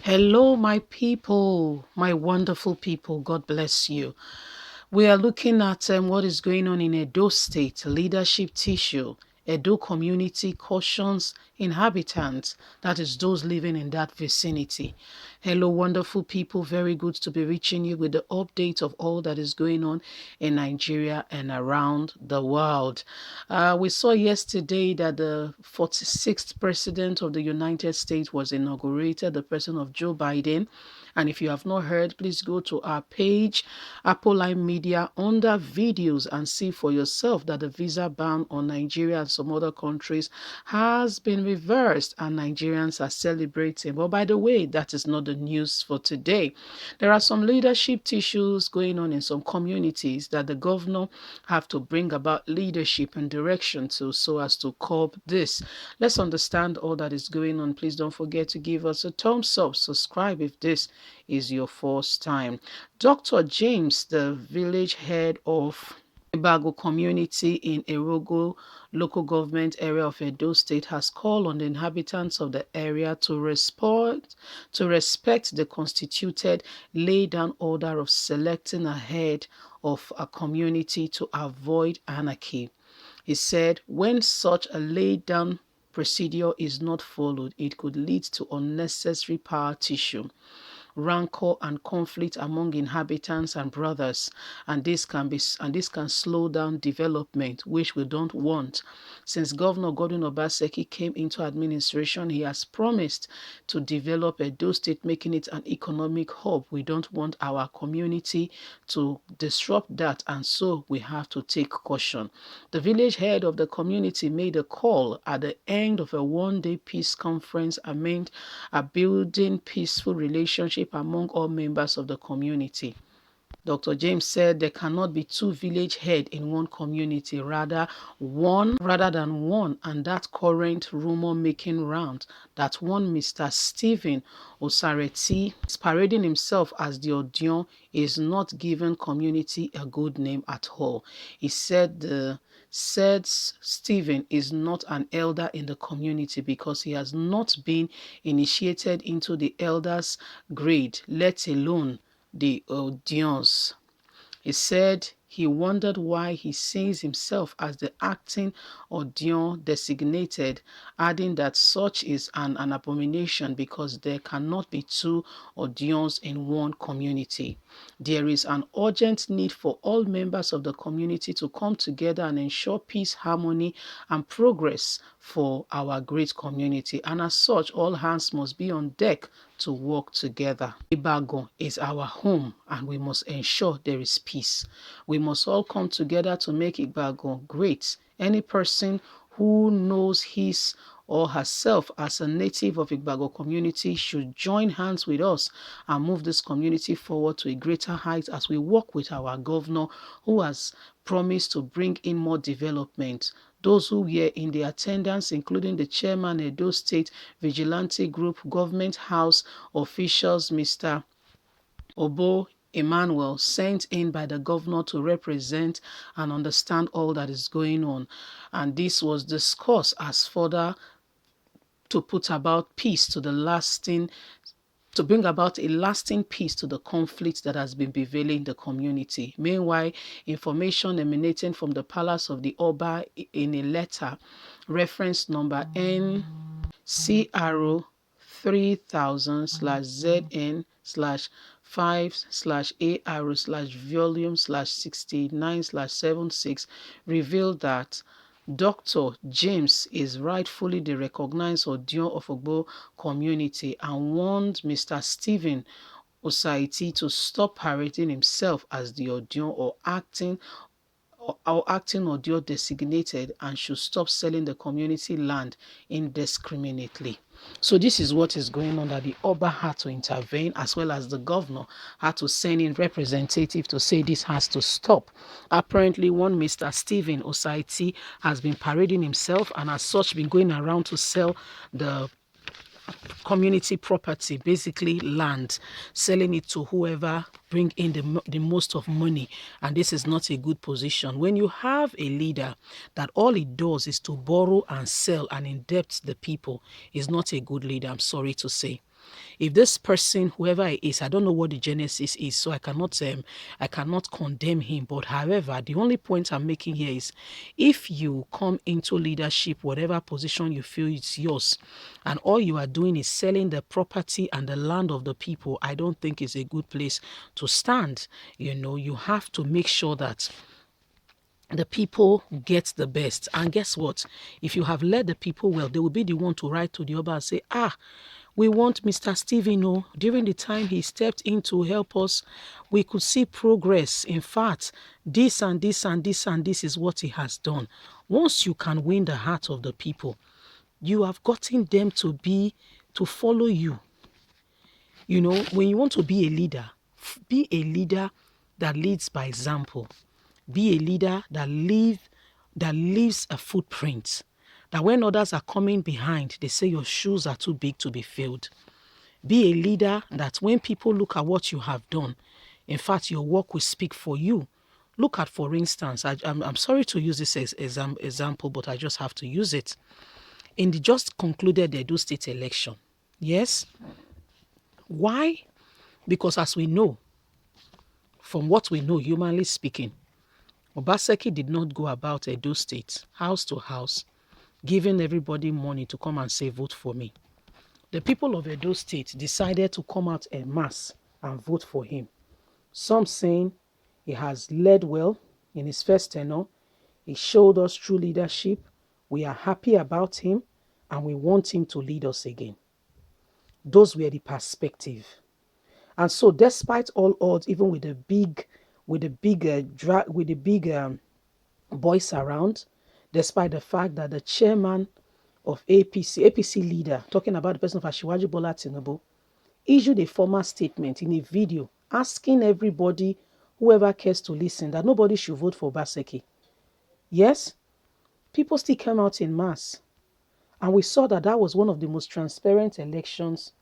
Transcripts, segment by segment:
Hello, my people, my wonderful people. God bless you. We are looking at what is going on in Edo State, leadership tissue. Edo community cautions inhabitants, that is those living in that vicinity. Hello, wonderful people. Very good to be reaching you with the update of all that is going on in Nigeria and around the world. We saw yesterday that the 46th president of the United States was inaugurated, the president of Joe Biden. And if you have not heard, please go to our page, Apple Media, under videos and see for yourself that the visa ban on Nigeria and some other countries has been reversed and Nigerians are celebrating. But by the way, that is not the news for today. There are some leadership issues going on in some communities that the governor have to bring about leadership and direction to so as to curb this. Let's understand all that is going on. Please don't forget to give us a thumbs up, subscribe if this is your first time. Dr. James, the village head of Ibago community in Erogo local government area of Edo State, has called on the inhabitants of the area to respect the constituted laid down order of selecting a head of a community to avoid anarchy. He said, when such a laid down procedure is not followed, it could lead to unnecessary power tissue, rancor and conflict among inhabitants and brothers, and this can slow down development, which we don't want. Since Governor Godwin Obaseki came into administration, he has promised to develop Edo State, making it an economic hub. We don't want our community to disrupt that, and so we have to take caution. The village head of the community made a call at the end of a one-day peace conference aimed at building peaceful relationship among all members of the community. Dr. James said there cannot be two village heads in one community, rather than one, and that current rumor making round that one Mr. Stephen Osareti is parading himself as the Odion is not giving community a good name at all. He said Stephen is not an elder in the community because he has not been initiated into the elders grade, let alone the audience. He said he wondered why he sees himself as the acting audience designated, adding that such is an abomination because there cannot be two audience in one community. There is an urgent need for all members of the community to come together and ensure peace, harmony, and progress for our great community. And as such, all hands must be on deck to work together. Ibago is our home and we must ensure there is peace. We must all come together to make Ibago great. Any person who knows his or herself as a native of Igbago community should join hands with us and move this community forward to a greater height as we work with our governor who has promised to bring in more development. Those who were in the attendance, including the chairman, Edo State Vigilante Group, government house officials, Mr. Obo Emmanuel, sent in by the governor to represent and understand all that is going on. And this was discussed as further to put about peace to the lasting to bring about a lasting peace to the conflict that has been prevailing in the community. Meanwhile, information emanating from the palace of the Oba in a letter, reference number NCRO 3000/ZN/5/ARO/volume/69/76 revealed that Dr. James is rightfully the recognized Odion of Ogbo community and warned Mr. Stephen Osaiti to stop parading himself as the Odion or acting Odion designated and should stop selling the community land indiscriminately. So this is what is going on, that the Oba had to intervene as well as the governor had to send in representative to say this has to stop. Apparently one Mr. Stephen Osaiti has been parading himself and as such been going around to sell the community property, basically land, selling it to whoever bring in the most of money, and this is not a good position. When you have a leader that all he does is to borrow and sell and indebt the people, is not a good leader, I'm sorry to say. If this person, whoever it is, I don't know what the genesis is, so I cannot condemn him. But however, the only point I'm making here is, if you come into leadership, whatever position you feel it's yours, and all you are doing is selling the property and the land of the people, I don't think it's a good place to stand. You have to make sure that the people get the best. And guess what? If you have led the people well, they will be the one to write to the Oba and say, we want Mr. Stephen. During the time he stepped in to help us, we could see progress. In fact, this and this and this and this is what he has done. Once you can win the heart of the people, you have gotten them to follow you. When you want to be a leader that leads by example. Be a leader that leaves a footprint. That when others are coming behind, they say your shoes are too big to be filled. Be a leader that when people look at what you have done, in fact, your work will speak for you. Look at, for instance, I'm sorry to use this as example, but I just have to use it. In the just concluded Edo State election, yes? Why? Because as we know, from what we know, humanly speaking, Obaseki did not go about Edo State, house to house, giving everybody money to come and say, vote for me. The people of Edo State decided to come out en masse and vote for him. Some saying he has led well in his first tenure. He showed us true leadership. We are happy about him and we want him to lead us again. Those were the perspective. And so despite all odds, even with the big boys around, despite the fact that the chairman of APC leader, talking about the person of Asiwaju Bola Tinubu, issued a formal statement in a video asking everybody, whoever cares to listen, that nobody should vote for Obaseki. Yes, people still came out in mass. And we saw that was one of the most transparent elections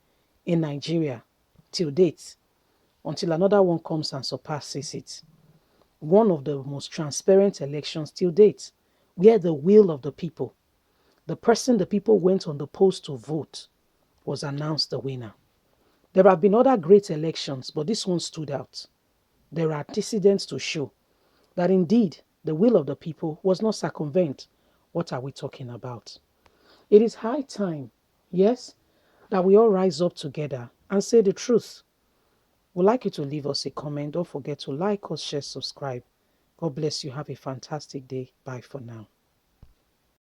in Nigeria till date, until another one comes and surpasses it. One of the most transparent elections till date, where the will of the people, the person the people went on the polls to vote, was announced the winner. There have been other great elections, but this one stood out. There are antecedents to show that indeed the will of the people was not circumvent. What are we talking about? It is high time, yes, that we all rise up together and say the truth. We'd like you to leave us a comment. Don't forget to like us, share, subscribe. God bless you. Have a fantastic day. Bye for now.